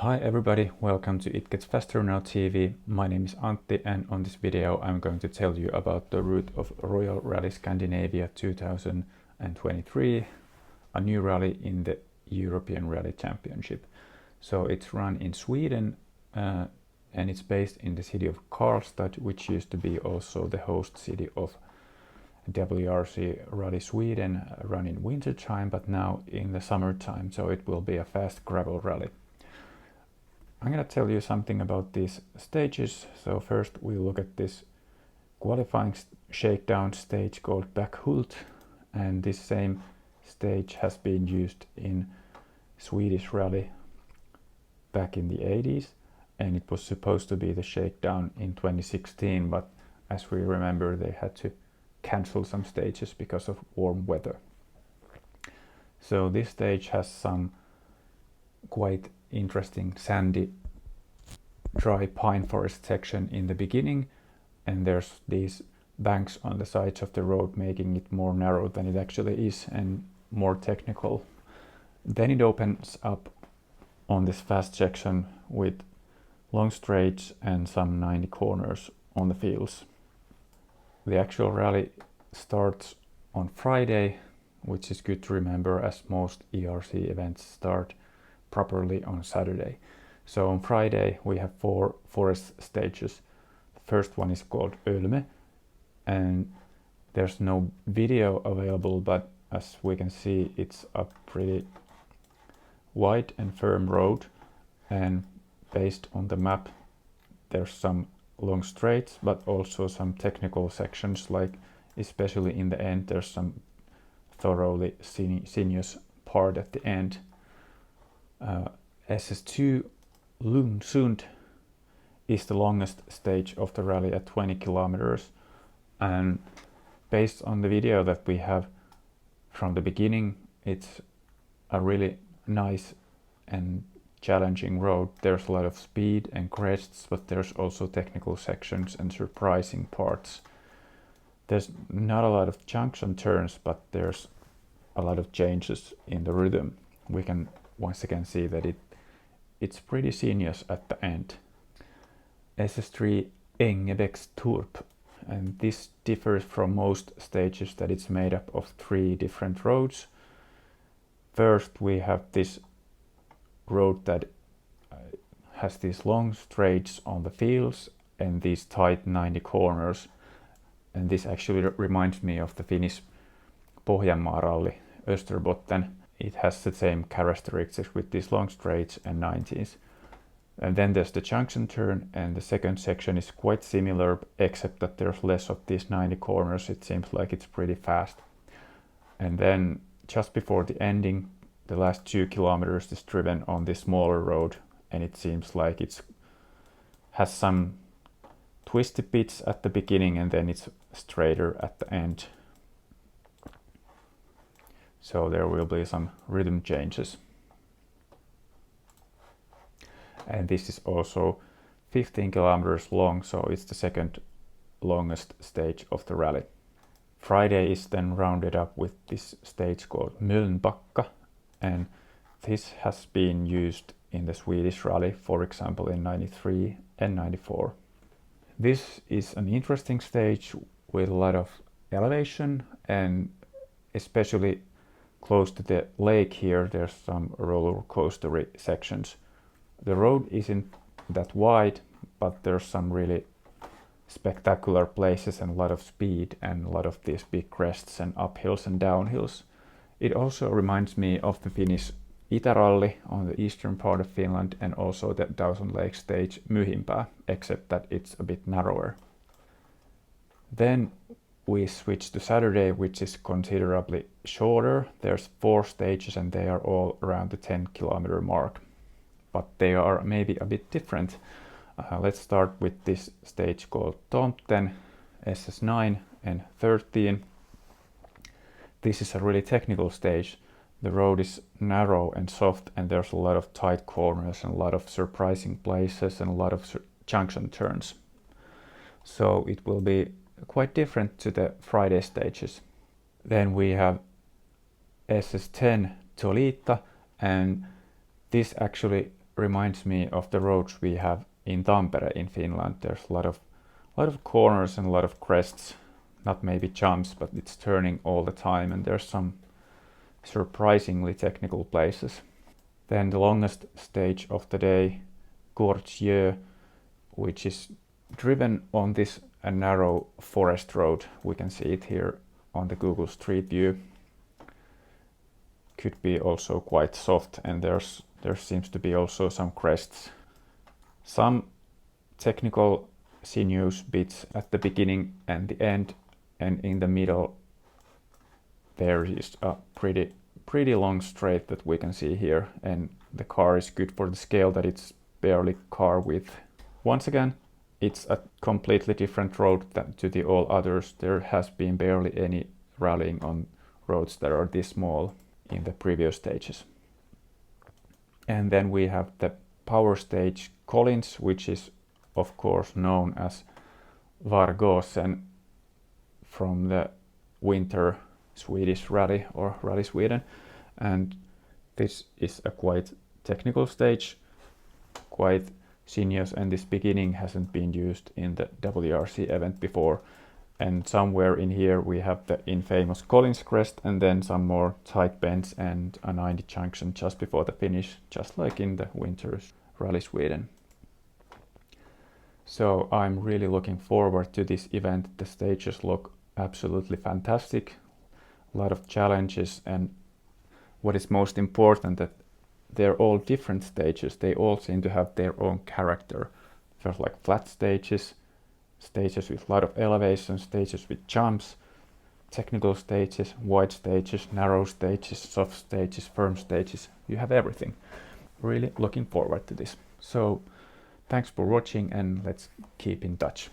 Hi everybody, welcome to It Gets Faster Now TV. My name is Antti and on this video I'm going to tell you about the route of Royal Rally Scandinavia 2023, a new rally in the European Rally Championship. So it's run in Sweden and it's based in the city of Karlstad, which used to be also the host city of WRC Rally Sweden, run in wintertime but now in the summertime, so it will be a fast gravel rally. I'm going to tell you something about these stages. So first we look at this qualifying shakedown stage called Backhult, and this same stage has been used in Swedish rally back in the 80s, and it was supposed to be the shakedown in 2016, but as we remember they had to cancel some stages because of warm weather. So this stage has some quite interesting sandy dry pine forest section in the beginning, and there's these banks on the sides of the road making it more narrow than it actually is and more technical. Then it opens up on this fast section with long straights and some 90 corners on the fields. The actual rally starts on Friday, which is good to remember as most ERC events start properly on Saturday. So on Friday we have 4 forest stages. The first one is called Ölme, and there's no video available, but as we can see it's a pretty wide and firm road, and based on the map there's some long straights but also some technical sections, like especially in the end there's some thoroughly sinuous part at the end. SS2 Lundsund is the longest stage of the rally at 20 kilometers, and based on the video that we have from the beginning, it's a really nice and challenging road. There's a lot of speed and crests, but there's also technical sections and surprising parts. There's not a lot of junction turns, but there's a lot of changes in the rhythm. We can once again see that it's pretty sinuous at the end. SS3 Engebäckstorp, and this differs from most stages that it's made up of 3 different roads. First we have this road that has these long straights on the fields and these tight 90 corners, and this actually reminds me of the Finnish Pohjanmaa rally Österbotten. It has the same characteristics with these long straights and 90s. And then there's the junction turn, and the second section is quite similar, except that there's less of these 90 corners. It seems like it's pretty fast. And then just before the ending, the last 2 kilometers is driven on this smaller road, and it seems like it has some twisty bits at the beginning and then it's straighter at the end. So there will be some rhythm changes. And this is also 15 kilometers long, so it's the second longest stage of the rally. Friday is then rounded up with this stage called Mölnbacka, and this has been used in the Swedish rally, for example in 93 and 94. This is an interesting stage with a lot of elevation, and especially close to the lake here there's some roller coastery sections. The road isn't that wide, but there's some really spectacular places and a lot of speed and a lot of these big crests and uphills and downhills. It also reminds me of the Finnish Itäralli on the eastern part of Finland, and also the Dawson Lake stage Myhimpää, except that it's a bit narrower. Then we switch to Saturday, which is considerably shorter. There's 4 stages and they are all around the 10 kilometer mark, but they are maybe a bit different. Let's start with this stage called Tomten, SS9 and 13. This is a really technical stage. The road is narrow and soft, and there's a lot of tight corners and a lot of surprising places and a lot of junction turns. So it will be quite different to the Friday stages. Then we have SS10 Tolita, and this actually reminds me of the roads we have in Tampere in Finland. There's a lot of corners and a lot of crests, not maybe jumps, but it's turning all the time, and there's some surprisingly technical places. Then the longest stage of the day, Gorge, which is driven on this narrow forest road. We can see it here on the Google Street View. Could be also quite soft, and there seems to be also some crests. Some technical sinuous bits at the beginning and the end, and in the middle there is a pretty long straight that we can see here, and the car is good for the scale that it's barely car width. Once again, it's a completely different road than to the all others. There has been barely any rallying on roads that are this small in the previous stages. And then we have the power stage Collins, which is of course known as Vargåsen from the winter Swedish rally or Rally Sweden. And this is a quite technical stage, quite sinuous, and this beginning hasn't been used in the WRC event before. And somewhere in here we have the infamous Collins crest, and then some more tight bends and a 90 junction just before the finish, just like in the winter's Rally Sweden. So I'm really looking forward to this event. The stages look absolutely fantastic, a lot of challenges, and what is most important, that they're all different stages. They all seem to have their own character. There's like flat stages, stages with a lot of elevation, stages with jumps, technical stages, wide stages, narrow stages, soft stages, firm stages. You have everything. Really looking forward to this. So thanks for watching, and let's keep in touch.